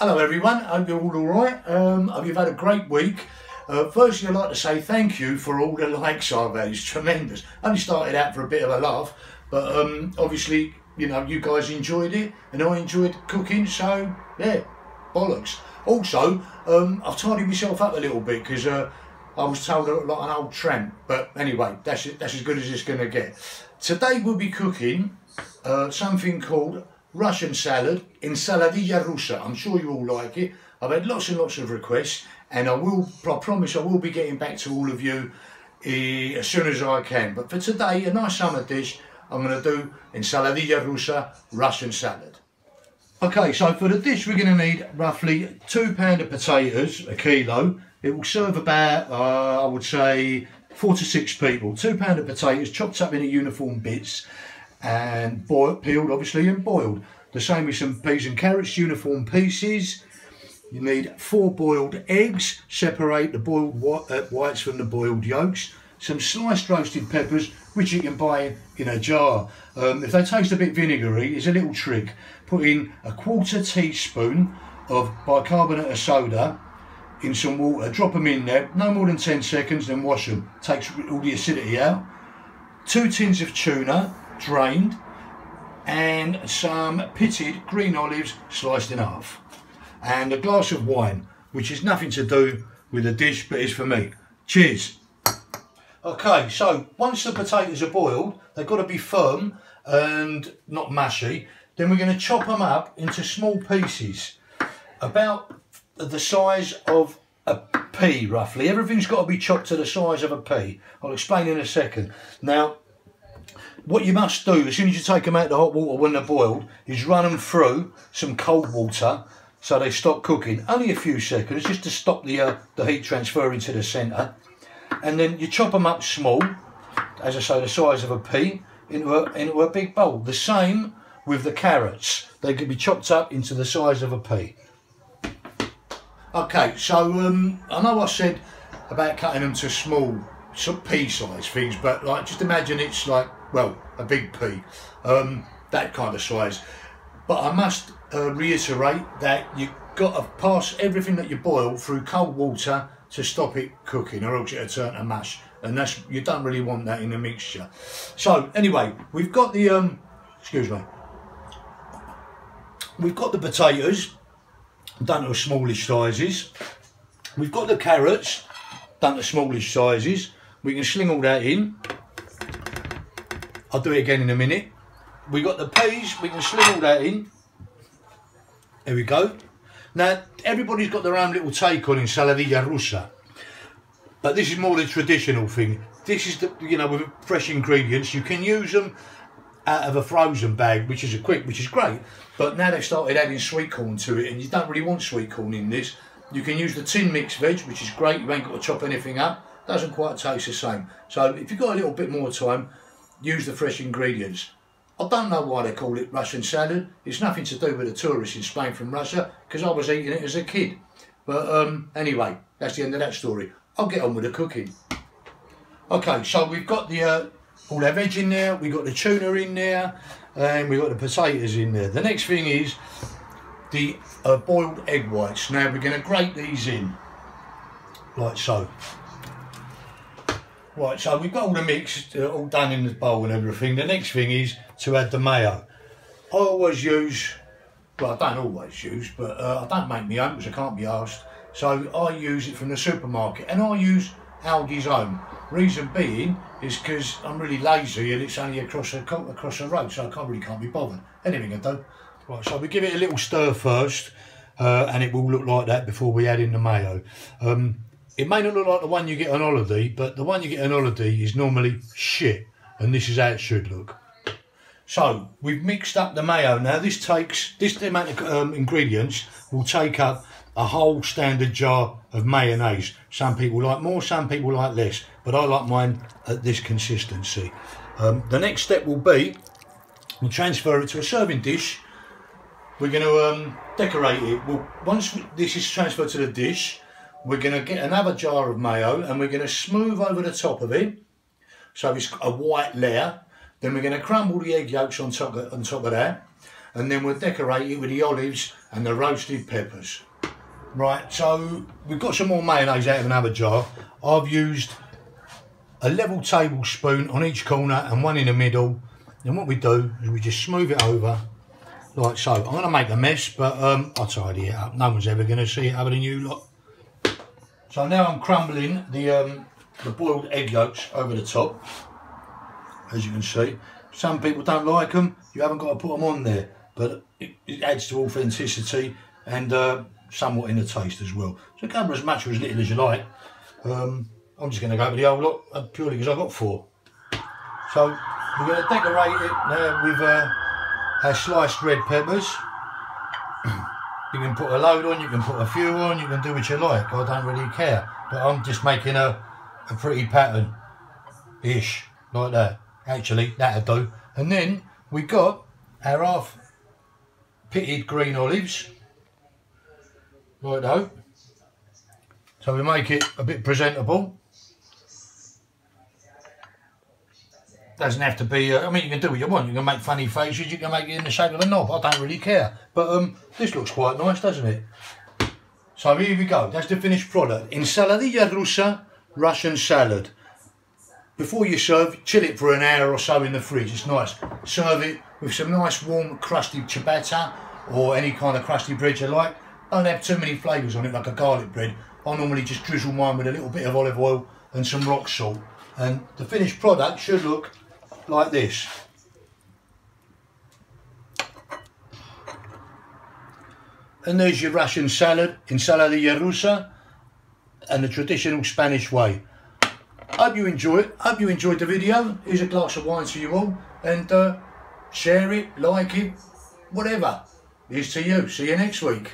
Hello everyone, hope you're all alright. Hope you've had a great week. Firstly, I'd like to say thank you for all the likes I've had. It's tremendous. Only started out for a bit of a laugh, but obviously, you know, you guys enjoyed it and I enjoyed cooking, so yeah, bollocks. Also, I've tidied myself up a little bit because I was told I looked like an old tramp, but anyway, that's as good as it's going to get. Today we'll be cooking something called Russian salad, Ensaladilla rusa. I'm sure you all like it. I've had lots and lots of requests, and I promise I will be getting back to all of you as soon as I can. But for today, a nice summer dish, I'm going to do Ensaladilla rusa Russian salad. Okay, so for the dish we're going to need roughly 2 pounds of potatoes, a kilo. It will serve about, I would say, 4 to 6 people. 2 pounds of potatoes chopped up into uniform bits and peeled obviously and boiled. The same with some peas and carrots, uniform pieces. You need 4 boiled eggs, separate the boiled whites from the boiled yolks. Some sliced roasted peppers, which you can buy in a jar. If they taste a bit vinegary, it's a little trick. Put in a 1/4 teaspoon of bicarbonate of soda in some water, drop them in there, no more than 10 seconds, then wash them. Takes all the acidity out. 2 tins of tuna, drained, and some pitted green olives sliced in half, and a glass of wine, which is nothing to do with the dish but is for me. Cheers. Okay, so once the potatoes are boiled, they've got to be firm and not mushy. Then we're going to chop them up into small pieces about the size of a pea, roughly. Everything's got to be chopped to the size of a pea. I'll explain in a second. Now, what you must do as soon as you take them out of the hot water when they're boiled is run them through some cold water so they stop cooking. Only a few seconds, just to stop the heat transferring to the centre. And then you chop them up small, as I say, the size of a pea, into a big bowl. The same with the carrots. They can be chopped up into the size of a pea. Okay, so I know I said about cutting them to small pea-sized things, but like just imagine it's like, well, a big pea, that kind of size. But I must reiterate that you've got to pass everything that you boil through cold water to stop it cooking, or else it'll turn to mush, and you don't really want that in a mixture. So anyway, we've got the we've got the potatoes done to smallish sizes. We've got the carrots done to smallish sizes. We can sling all that in. I'll do it again in a minute. We got the peas, we can sling all that in. There we go. Now, everybody's got their own little take on Ensaladilla rusa, but this is more the traditional thing. This is the, you know, with fresh ingredients. You can use them out of a frozen bag, which is which is great. But now they've started adding sweet corn to it, and you don't really want sweet corn in this. You can use the tin mixed veg, which is great. You ain't got to chop anything up. Doesn't quite taste the same. So if you've got a little bit more time, use the fresh ingredients. I don't know why they call it Russian salad. It's nothing to do with the tourists in Spain from Russia, because I was eating it as a kid. But anyway, that's the end of that story. I'll get on with the cooking. Okay, so we've got the all our veg in there, we've got the tuna in there, and we've got the potatoes in there. The next thing is the boiled egg whites. Now we're going to grate these in, like so. Right, so we've got all the mix all done in the bowl and everything. The next thing is to add the mayo. I always use, well, I don't always use, but I don't make my own because I can't be asked. So I use it from the supermarket, and I use Aldi's own. Reason being is because I'm really lazy and it's only across a road, so I can't be bothered. Anything I do. Right, so we give it a little stir first, and it will look like that before we add in the mayo. It may not look like the one you get on holiday, but the one you get on holiday is normally shit, and this is how it should look. So we've mixed up the mayo. Now this amount of ingredients will take up a whole standard jar of mayonnaise. Some people like more, some people like less, but I like mine at this consistency. The next step will be, we'll transfer it to a serving dish. We're going to decorate it. Once this is transferred to the dish, we're going to get another jar of mayo, and we're going to smooth over the top of it so it's a white layer. Then we're going to crumble the egg yolks on top of that. and then we'll decorate it with the olives and the roasted peppers. Right, so we've got some more mayonnaise out of another jar. I've used a level tablespoon on each corner and one in the middle. And what we do is we just smooth it over like so. I'm going to make a mess, but I'll tidy it up. No one's ever going to see it other than you lot. So now I'm crumbling the boiled egg yolks over the top, as you can see. Some people don't like them. You haven't got to put them on there, but it adds to authenticity and somewhat in the taste as well. So cover as much or as little as you like. I'm just going to go with the whole lot purely because I've got 4. So we're going to decorate it now with our sliced red peppers. You can put a load on, you can put a few on, you can do what you like. I don't really care. But I'm just making a pretty pattern-ish, like that. Actually, that'll do. And then we got our half pitted green olives, like that. So we make it a bit presentable. Doesn't have to be, I mean, you can do what you want. You can make funny faces, you can make it in the shape of a knob. I don't really care. But this looks quite nice, doesn't it? So here we go. That's the finished product. Ensaladilla rusa, Russian salad. Before you serve, chill it for an hour or so in the fridge. It's nice. Serve it with some nice warm crusty ciabatta or any kind of crusty bread you like. Don't have too many flavours on it like a garlic bread. I normally just drizzle mine with a little bit of olive oil and some rock salt. And the finished product should look like this. And there's your Russian salad, ensaladilla rusa, and the traditional Spanish way. Hope you enjoy it. Hope you enjoyed the video. Here's a glass of wine to you all, and share it, like it, whatever. Here's to you. See you next week.